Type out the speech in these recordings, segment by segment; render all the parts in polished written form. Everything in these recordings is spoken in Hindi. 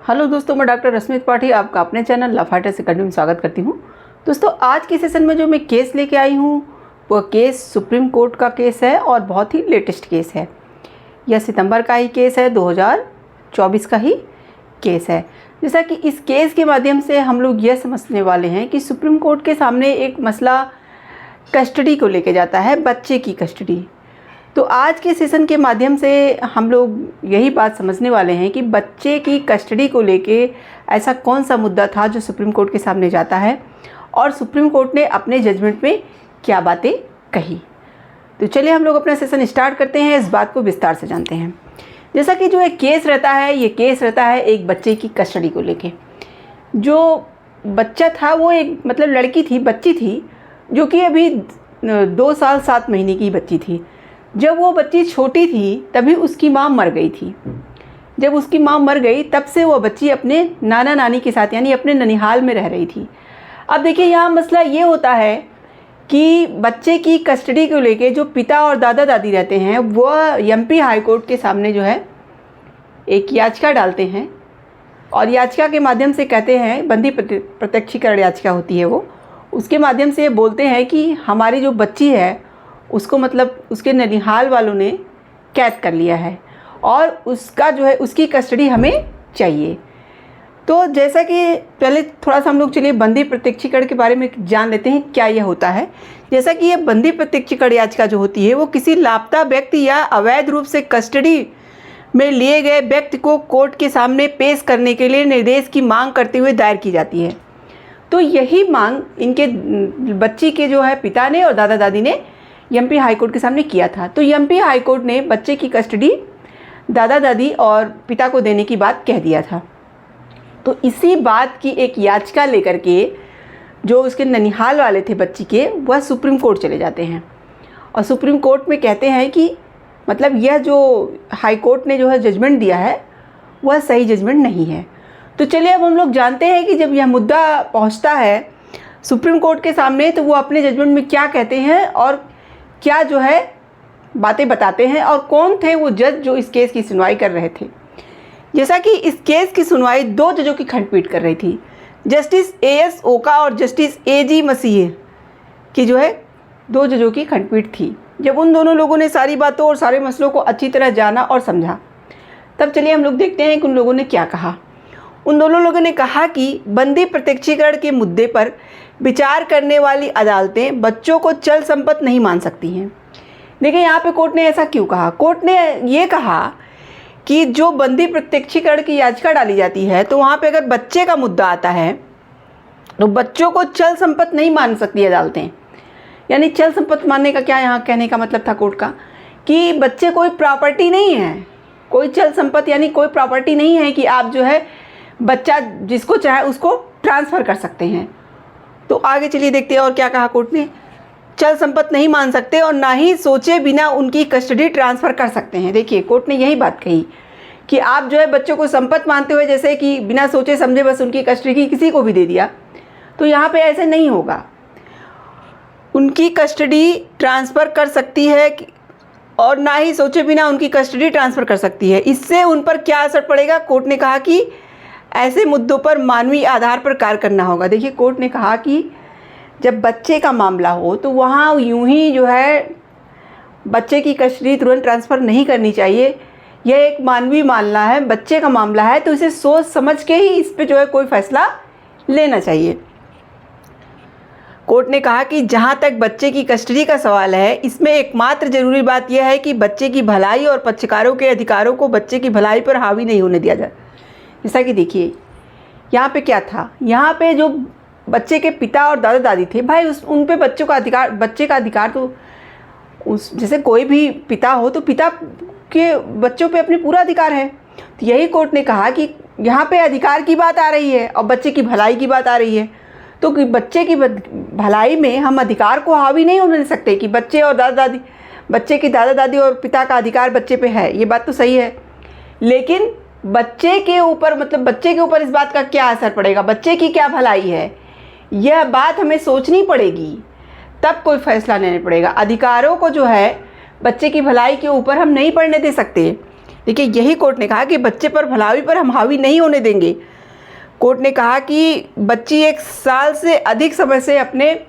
हेलो दोस्तों, मैं डॉक्टर रश्मि त्रिपाठी आपका अपने चैनल ला फाइटर्स अकेडमी में स्वागत करती हूं। दोस्तों, आज के सेशन में जो मैं केस लेके आई हूं वह केस सुप्रीम कोर्ट का केस है और बहुत ही लेटेस्ट केस है। यह सितंबर का ही केस है, 2024 का ही केस है। जैसा कि इस केस के माध्यम से हम लोग यह समझने वाले हैं कि सुप्रीम कोर्ट के सामने एक मसला कस्टडी को लेके जाता है, बच्चे की कस्टडी। तो आज के सेशन के माध्यम से हम लोग यही बात समझने वाले हैं कि बच्चे की कस्टडी को लेके ऐसा कौन सा मुद्दा था जो सुप्रीम कोर्ट के सामने जाता है और सुप्रीम कोर्ट ने अपने जजमेंट में क्या बातें कही। तो चलिए हम लोग अपना सेशन स्टार्ट करते हैं, इस बात को विस्तार से जानते हैं। जैसा कि जो एक केस रहता है, ये केस रहता है एक बच्चे की कस्टडी को लेके। जो बच्चा था वो एक लड़की थी, बच्ची थी, जो कि अभी 2 साल 7 महीने की बच्ची थी। जब वो बच्ची छोटी थी तभी उसकी माँ मर गई थी। जब उसकी माँ मर गई तब से वो बच्ची अपने नाना नानी के साथ यानी अपने ननिहाल में रह रही थी। अब देखिए, यहाँ मसला ये होता है कि बच्चे की कस्टडी को लेके जो पिता और दादा दादी रहते हैं वह एमपी हाई कोर्ट के सामने जो है एक याचिका डालते हैं और याचिका के माध्यम से कहते हैं, बंदी प्रत्यक्षीकरण याचिका होती है वो, उसके माध्यम से बोलते हैं कि हमारी जो बच्ची है उसको उसके ननिहाल वालों ने कैद कर लिया है और उसका जो है उसकी कस्टडी हमें चाहिए। तो जैसा कि पहले थोड़ा सा हम लोग चलिए बंदी प्रत्यक्षीकरण के बारे में जान लेते हैं क्या यह होता है। जैसा कि ये बंदी प्रत्यक्षीकरण याचिका जो होती है वो किसी लापता व्यक्ति या अवैध रूप से कस्टडी में लिए गए व्यक्ति को कोर्ट के सामने पेश करने के लिए निर्देश की मांग करते हुए दायर की जाती है। तो यही मांग इनके बच्ची के जो है पिता ने और दादा दादी ने एमपी हाई कोर्ट के सामने किया था। तो एमपी हाई कोर्ट ने बच्चे की कस्टडी दादा दादी और पिता को देने की बात कह दिया था। तो इसी बात की एक याचिका लेकर के जो उसके ननिहाल वाले थे बच्ची के, वह सुप्रीम कोर्ट चले जाते हैं और सुप्रीम कोर्ट में कहते हैं कि यह जो हाई कोर्ट ने जो है जजमेंट दिया है वह सही जजमेंट नहीं है। तो चलिए अब हम लोग जानते हैं कि जब यह मुद्दा पहुंचता है सुप्रीम कोर्ट के सामने तो वो अपने जजमेंट में क्या कहते हैं और क्या जो है बातें बताते हैं और कौन थे वो जज जो इस केस की सुनवाई कर रहे थे। जैसा कि इस केस की सुनवाई 2 जजों की खंडपीठ कर रही थी, जस्टिस एएस ओका और जस्टिस एजी मसीह की जो है 2 जजों की खंडपीठ थी। जब उन दोनों लोगों ने सारी बातों और सारे मसलों को अच्छी तरह जाना और समझा, तब चलिए हम लोग देखते हैं कि उन लोगों ने क्या कहा। उन दोनों लोगों ने कहा कि बंदी प्रत्यक्षीकरण के मुद्दे पर विचार करने वाली अदालतें बच्चों को चल संपत्ति नहीं मान सकती हैं। देखिए, यहाँ पे कोर्ट ने ऐसा क्यों कहा? कोर्ट ने ये कहा कि जो बंदी प्रत्यक्षीकरण की याचिका डाली जाती है तो वहाँ पे अगर बच्चे का मुद्दा आता है तो बच्चों को चल संपत्ति नहीं मान सकती अदालतें। यानी चल संपत्ति मानने का क्या यहाँ कहने का मतलब था कोर्ट का कि बच्चे कोई प्रॉपर्टी नहीं है, कोई चल संपत्ति यानी कोई प्रॉपर्टी नहीं है कि आप जो है बच्चा जिसको चाहे उसको ट्रांसफ़र कर सकते हैं। तो आगे चलिए देखते हैं और क्या कहा कोर्ट ने। चल संपत्ति नहीं मान सकते और ना ही सोचे बिना उनकी कस्टडी ट्रांसफ़र कर सकते हैं। देखिए, कोर्ट ने यही बात कही कि आप जो है बच्चों को संपत्ति मानते हुए जैसे कि बिना सोचे समझे बस उनकी कस्टडी किसी को भी दे दिया, तो यहाँ पे ऐसे नहीं होगा। उनकी कस्टडी ट्रांसफ़र कर सकती है और ना ही सोचे बिना उनकी कस्टडी ट्रांसफ़र कर सकती है। इससे उन पर क्या असर पड़ेगा? कोर्ट ने कहा कि ऐसे मुद्दों पर मानवीय आधार पर कार्य करना होगा। देखिए, कोर्ट ने कहा कि जब बच्चे का मामला हो तो वहाँ यूं ही जो है बच्चे की कस्टडी तुरंत ट्रांसफ़र नहीं करनी चाहिए। यह एक मानवीय मामला है, बच्चे का मामला है, तो इसे सोच समझ के ही इस पे जो है कोई फैसला लेना चाहिए। कोर्ट ने कहा कि जहाँ तक बच्चे की कस्टडी का सवाल है, इसमें एकमात्र ज़रूरी बात यह है कि बच्चे की भलाई और पक्षकारों के अधिकारों को बच्चे की भलाई पर हावी नहीं होने दिया जाए। जैसा कि देखिए यहाँ पे क्या था, यहाँ पे जो बच्चे के पिता और दादा दादी थे भाई उन पे बच्चे का अधिकार तो जैसे कोई भी पिता हो तो पिता के बच्चों पे अपनी पूरा अधिकार है। तो यही कोर्ट ने कहा कि यहाँ पे अधिकार की बात आ रही है और बच्चे की भलाई की बात आ रही है, तो बच्चे की भलाई में हम अधिकार को हावी नहीं होने सकते कि बच्चे की दादा दादी और पिता का अधिकार बच्चे पे है। ये बात तो सही है, लेकिन बच्चे के ऊपर इस बात का क्या असर पड़ेगा, बच्चे की क्या भलाई है, यह बात हमें सोचनी पड़ेगी, तब कोई फैसला लेना पड़ेगा। अधिकारों को जो है बच्चे की भलाई के ऊपर हम नहीं पड़ने दे सकते। देखिए यही कोर्ट ने कहा कि बच्चे पर भलाई पर हम हावी नहीं होने देंगे। कोर्ट ने कहा कि बच्ची 1 साल से अधिक समय से अपने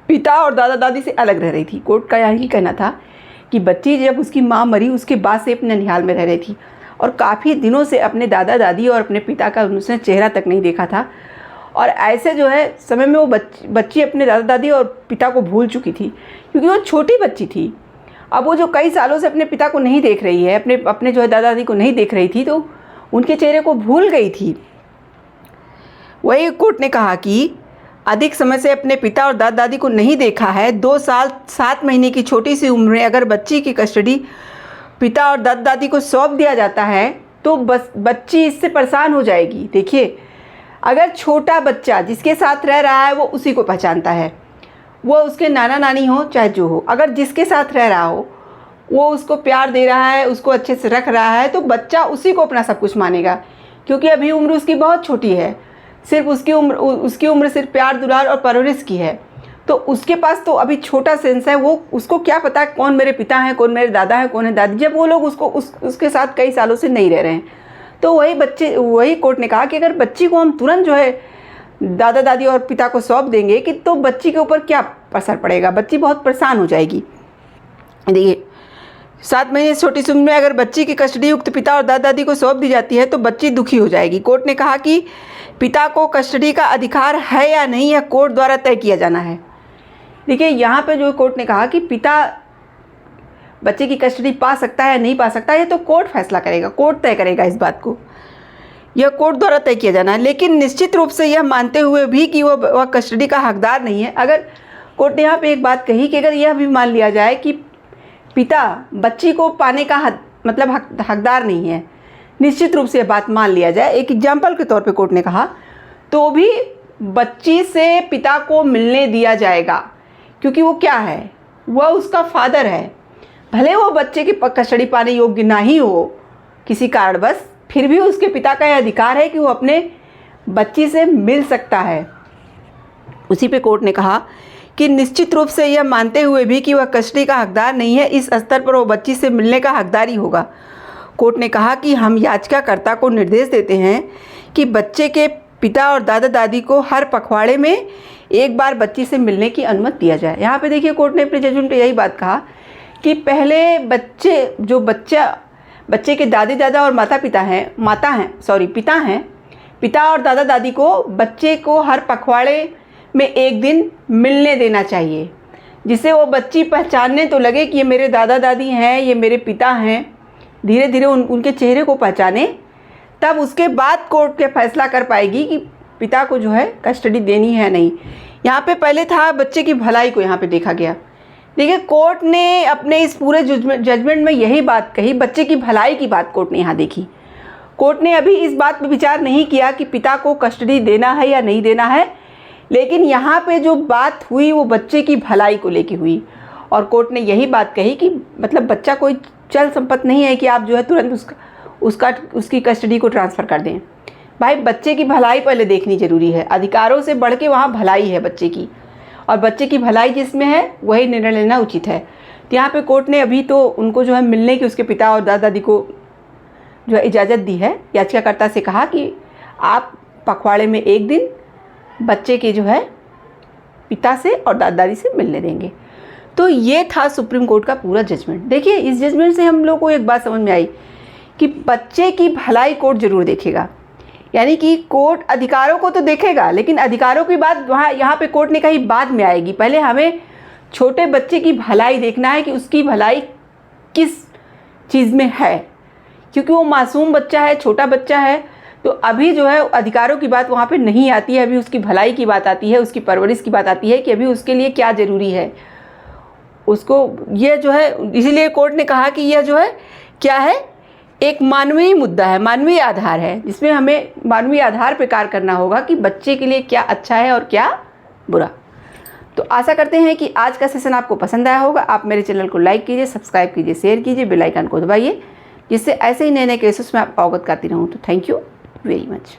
पिता और दादा दादी से अलग रह रही थी। कोर्ट का यही कहना था कि बच्ची जब उसकी माँ मरी उसके बाद से अपने ननिहाल में रह रही थी और काफ़ी दिनों से अपने दादा दादी और अपने पिता का उसने चेहरा तक नहीं देखा था। और ऐसे जो है समय में वो बच्ची अपने दादा दादी और पिता को भूल चुकी थी, क्योंकि वो छोटी बच्ची थी। अब वो जो कई सालों से अपने पिता को नहीं देख रही है, अपने जो है दादा दादी को नहीं देख रही थी, तो उनके चेहरे को भूल गई थी। वही कोर्ट ने कहा कि अधिक समय से अपने पिता और दादा दादी को नहीं देखा है, 2 साल 7 महीने की छोटी सी उम्र में अगर बच्ची की कस्टडी पिता और दादा दादी को सौंप दिया जाता है तो बस बच्ची इससे परेशान हो जाएगी। देखिए, अगर छोटा बच्चा जिसके साथ रह रहा है वो उसी को पहचानता है, वो उसके नाना नानी हो चाहे जो हो, अगर जिसके साथ रह रहा हो वो उसको प्यार दे रहा है, उसको अच्छे से रख रहा है, तो बच्चा उसी को अपना सब कुछ मानेगा, क्योंकि अभी उम्र उसकी बहुत छोटी है। सिर्फ उसकी उम्र सिर्फ प्यार दुलार और परवरिश की है। तो उसके पास तो अभी छोटा सेंस है, वो उसको क्या पता है कौन मेरे पिता हैं, कौन मेरे दादा हैं, कौन है दादी, जब वो लोग उसके साथ कई सालों से नहीं रह रहे हैं। तो वही कोर्ट ने कहा कि अगर बच्ची को हम तुरंत जो है दादा दादी और पिता को सौंप देंगे कि तो बच्ची के ऊपर क्या असर पड़ेगा, बच्ची बहुत परेशान हो जाएगी। देखिए, 7 महीने से छोटी उम्र में अगर बच्ची की कस्टडी युक्त पिता और दादा दादी को सौंप दी जाती है तो बच्ची दुखी हो जाएगी। कोर्ट ने कहा कि पिता को कस्टडी का अधिकार है या नहीं, यह कोर्ट द्वारा तय किया जाना है। देखिए, यहाँ पे जो कोर्ट ने कहा कि पिता बच्चे की कस्टडी पा सकता है या नहीं पा सकता, ये तो कोर्ट फैसला करेगा, कोर्ट तय करेगा इस बात को, यह कोर्ट द्वारा तय किया जाना है। लेकिन निश्चित रूप से यह मानते हुए भी कि वह कस्टडी का हकदार नहीं है। अगर कोर्ट ने यहाँ पे एक बात कही कि अगर यह भी मान लिया जाए कि पिता बच्ची को पाने का हकदार नहीं है, निश्चित रूप से यह बात मान लिया जाए, एक एग्जाम्पल के तौर पे कोर्ट ने कहा, तो भी बच्ची से पिता को मिलने दिया जाएगा, क्योंकि वो क्या है, वह उसका फादर है। भले वो बच्चे की कस्टडी पाने योग्य ना ही हो किसी कारणवश, फिर भी उसके पिता का यह अधिकार है कि वो अपने बच्ची से मिल सकता है। उसी पे कोर्ट ने कहा कि निश्चित रूप से यह मानते हुए भी कि वह कस्टडी का हकदार नहीं है, इस स्तर पर वो बच्ची से मिलने का हकदार ही होगा। कोर्ट ने कहा कि हम याचिकाकर्ता को निर्देश देते हैं कि बच्चे के पिता और दादा दादी को हर पखवाड़े में एक बार बच्ची से मिलने की अनुमति दिया जाए। यहाँ पे देखिए, कोर्ट ने अपने जजमेंट में यही बात कहा कि पहले बच्चे के दादी दादा और पिता हैं, पिता और दादा दादी को बच्चे को हर पखवाड़े में एक दिन मिलने देना चाहिए, जिससे वो बच्ची पहचानने तो लगे कि ये मेरे दादा दादी हैं, ये मेरे पिता हैं, धीरे धीरे उनके चेहरे को पहचाने, तब उसके बाद कोर्ट के फैसला कर पाएगी कि पिता को जो है कस्टडी देनी है नहीं। यहाँ पे पहले था बच्चे की भलाई को यहाँ पे देखा गया। देखिए, कोर्ट ने अपने इस पूरे जजमेंट में यही बात कही, बच्चे की भलाई की बात कोर्ट ने यहाँ देखी। कोर्ट ने अभी इस बात पर विचार नहीं किया कि पिता को कस्टडी देना है या नहीं देना है, लेकिन यहाँ पे जो बात हुई वो बच्चे की भलाई को लेके हुई। और कोर्ट ने यही बात कही कि बच्चा कोई चल संपत्ति नहीं है कि आप जो है तुरंत उसकी कस्टडी को ट्रांसफ़र कर दें। भाई, बच्चे की भलाई पहले देखनी ज़रूरी है, अधिकारों से बढ़ के वहाँ भलाई है बच्चे की, और बच्चे की भलाई जिसमें है वही निर्णय लेना उचित है। तो यहाँ पे कोर्ट ने अभी तो उनको जो है मिलने की उसके पिता और दादा दादी को जो है इजाज़त दी है। याचिकाकर्ता से कहा कि आप पखवाड़े में एक दिन बच्चे के जो है पिता से और दादा दादी से मिलने देंगे। तो ये था सुप्रीम कोर्ट का पूरा जजमेंट। देखिए, इस जजमेंट से हम लोग को एक बात समझ में आई कि बच्चे की भलाई कोर्ट ज़रूर देखेगा, यानी कि कोर्ट अधिकारों को तो देखेगा, लेकिन अधिकारों की बात यहाँ पे कोर्ट ने कही बाद में आएगी। पहले हमें छोटे बच्चे की भलाई देखना है कि उसकी भलाई किस चीज़ में है, क्योंकि वो मासूम बच्चा है, छोटा बच्चा है। तो अभी जो है अधिकारों की बात वहाँ पे नहीं आती है, अभी उसकी भलाई की बात आती है, उसकी परवरिश की बात आती है कि अभी उसके लिए क्या ज़रूरी है उसको। ये जो है, इसीलिए कोर्ट ने कहा कि यह जो है क्या है, एक मानवीय मुद्दा है, मानवीय आधार है, जिसमें हमें मानवीय आधार पर कार्य करना होगा कि बच्चे के लिए क्या अच्छा है और क्या बुरा। तो आशा करते हैं कि आज का सेशन आपको पसंद आया होगा। आप मेरे चैनल को लाइक कीजिए, सब्सक्राइब कीजिए, शेयर कीजिए, बेल आइकन को दबाइए, जिससे ऐसे ही नए नए केसेस में आप अवगत करती रहूँ। तो थैंक यू वेरी मच।